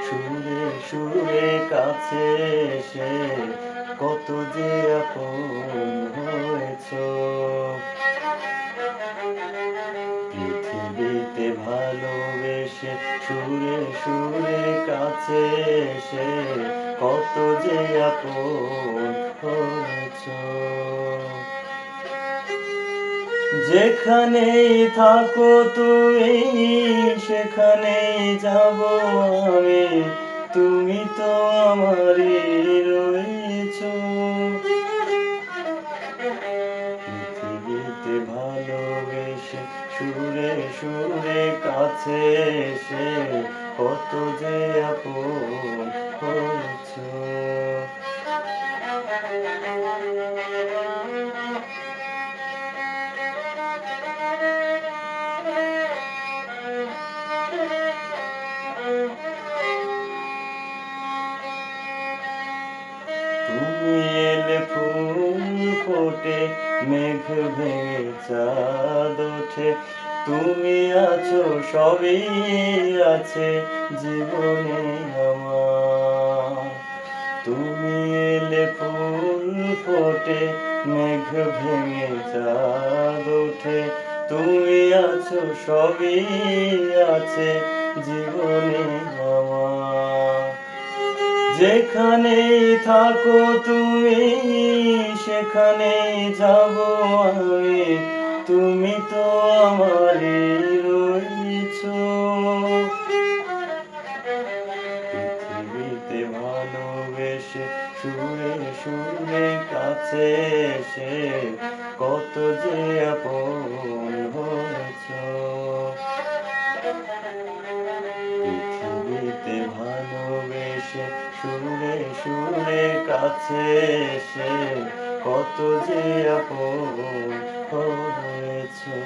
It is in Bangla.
সুরে সুরে কাছে এসে কত যে আপন হয়েছো। পৃথিবীতে ভালোবেসে সুরে সুরে কাছে এসে কত যে আপন হয়েছো। যেখানেই থাকো তুমি সেখানেই যাব আমি, তুমি তো আমারই রয়েছো। পৃথিবীতে ভালোবেসে সুরে সুরে কাছে এসে কত যে আপন হয়েছো। তুমি এলে ফুল ফোটে, মেঘ ভেঙে চাঁদ ওঠে, তুমি আছো সবই আছে জীবনে আমার। তুমি এলে ফুল ফোটে, মেঘ ভেঙে চাঁদ ওঠে, তুমি আছো সবই আছে জীবনে আমার। যেখানেই থাকো তুমি সেখানেই যাব আমি, তুমি তো আমারই রয়েছো। পৃথিবীতে ভালোবেসে সুরে সুরে কাছে এসে কত যে আপন হয়েছো। পৃথিবীতে ভালোবেসে সুরে সুরে কাছে এসে কত যে আপন হয়েছো।